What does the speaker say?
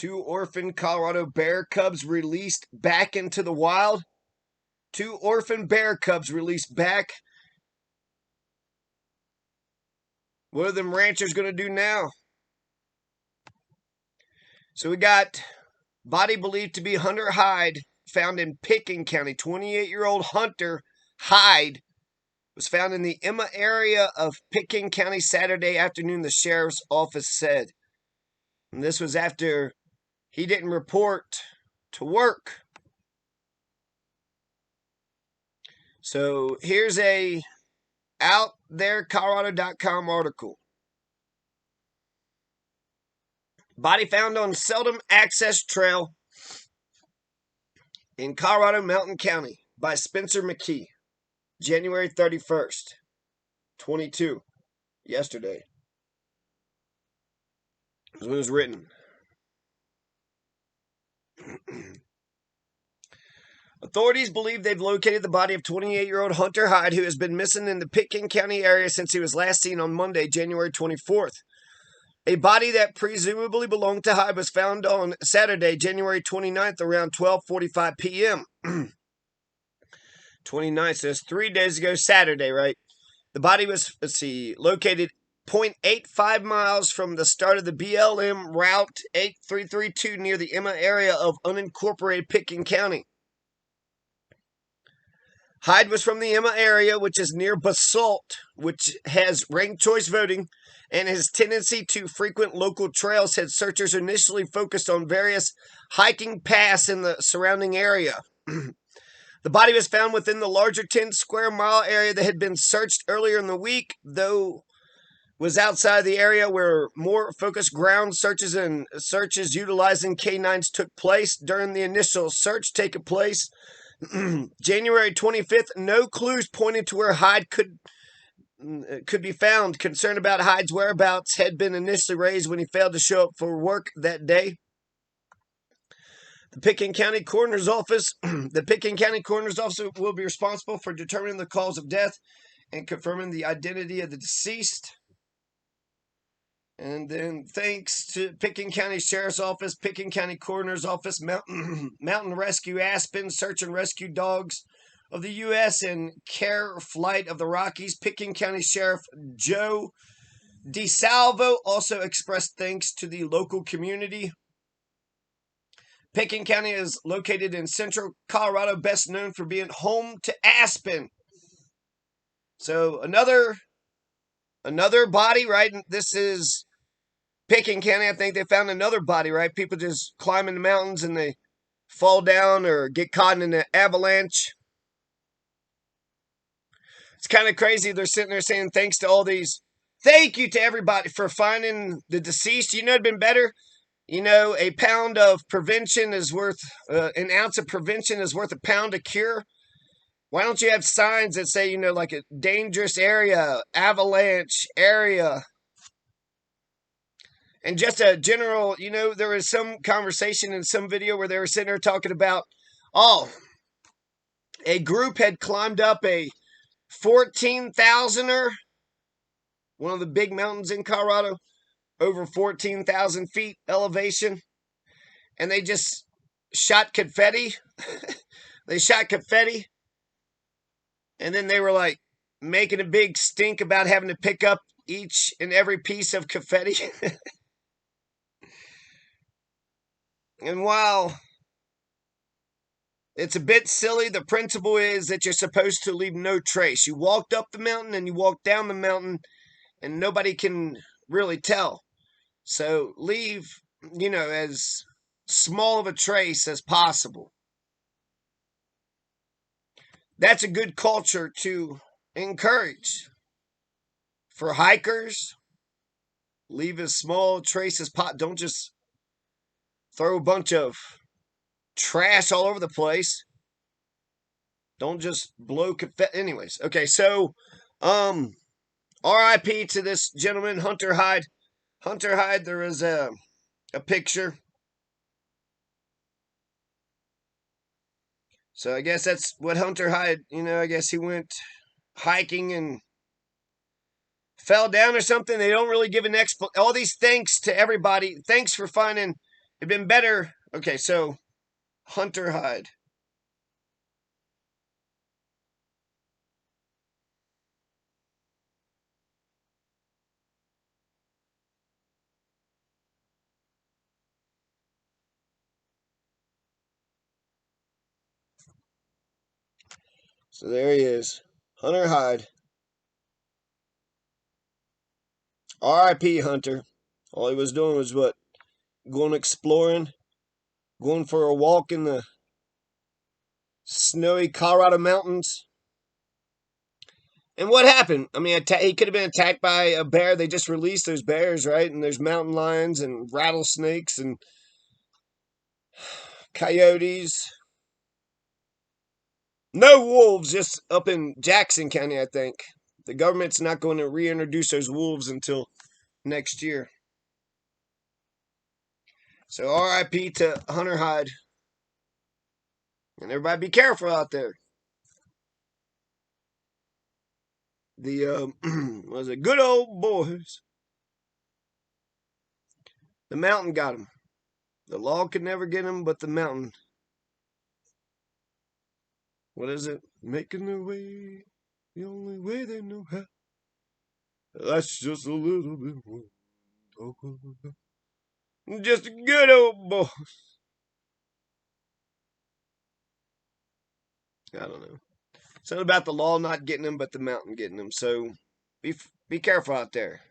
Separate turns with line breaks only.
Two orphan Colorado bear cubs released back into the wild. Two orphan bear cubs released back. What are them ranchers going to do now? So we got body believed to be Hunter Hyde found in Pitkin County. 28-year-old Hunter Hyde was found in the Emma area of Pitkin County Saturday afternoon, the sheriff's office said. And this was after he didn't report to work. So here's a OutThereColorado.com article. Body found on Seldom Access Trail in Colorado Mountain County by Spencer McKee. January 31st, 22, yesterday. It was written. Authorities believe they've located the body of 28-year-old Hunter Hyde, who has been missing in the Pitkin County area since he was last seen on Monday, January 24th. A body that presumably belonged to Hyde was found on Saturday, January 29th, around 12:45 p.m. 29th, so that's 3 days ago, Saturday, right? The body was, located 0.85 miles from the start of the BLM Route 8332 near the Emma area of unincorporated Pitkin County. Hyde was from the Emma area, which is near Basalt, which has ranked choice voting, and his tendency to frequent local trails had searchers initially focused on various hiking paths in the surrounding area. The body was found within the larger 10-square-mile area that had been searched earlier in the week, though was outside the area where more focused ground searches and searches utilizing canines took place. During the initial search taking place January 25th, no clues pointed to where Hyde could be found. Concern about Hyde's whereabouts had been initially raised when he failed to show up for work that day. The Pitkin County Coroner's Office will be responsible for determining the cause of death and confirming the identity of the deceased. And then thanks to Pitkin County Sheriff's Office, Pitkin County Coroner's Office, Mountain Rescue Aspen, Search and Rescue Dogs of the U.S., and Care Flight of the Rockies, Pitkin County Sheriff Joe DeSalvo also expressed thanks to the local community. Pitkin County is located in central Colorado, best known for being home to Aspen. So another body, right? This is Pitkin County. I think they found another body, right? People just climbing the mountains and they fall down or get caught in an avalanche. It's kind of crazy. They're sitting there saying thank you to everybody for finding the deceased. You know, it'd been better. You know, a pound of prevention is worth, an ounce of prevention is worth a pound of cure. Why don't you have signs that say, you know, like a dangerous area, avalanche area, and just a general, you know, there was some conversation in some video where they were sitting there talking about, a group had climbed up a 14,000er, one of the big mountains in Colorado, over 14,000 feet elevation, and they just shot confetti. They shot confetti. And then they were like making a big stink about having to pick up each and every piece of confetti. And while it's a bit silly, the principle is that you're supposed to leave no trace. You walked up the mountain and you walked down the mountain and nobody can really tell. So leave, you know, as small of a trace as possible. That's a good culture to encourage. For hikers, leave as small a trace as possible. Don't just throw a bunch of trash all over the place. Don't just blow confetti. Anyways, okay, so RIP to this gentleman, Hunter Hyde. Hunter Hyde, there is a picture. So I guess that's what Hunter Hyde, you know, I guess he went hiking and fell down or something. They don't really give an explanation. All these thanks to everybody. Thanks for finding It'd been better. Okay, so Hunter Hyde. So there he is. Hunter Hyde. R.I.P. Hunter. All he was doing was what? Going exploring, going for a walk in the snowy Colorado mountains. And what happened? I mean, he could have been attacked by a bear. They just released those bears, right? And there's mountain lions and rattlesnakes and coyotes. No wolves, just up in Jackson County, I think. The government's not going to reintroduce those wolves until next year. So RIP to Hunter Hyde. And everybody be careful out there. The, was it good old boys? The mountain got him. The law could never get him, but the mountain. What is it? Making their way the only way they know how. That's just a little bit more. Just a good old boy. I don't know. Something about the law not getting him, but the mountain getting him. So be careful out there.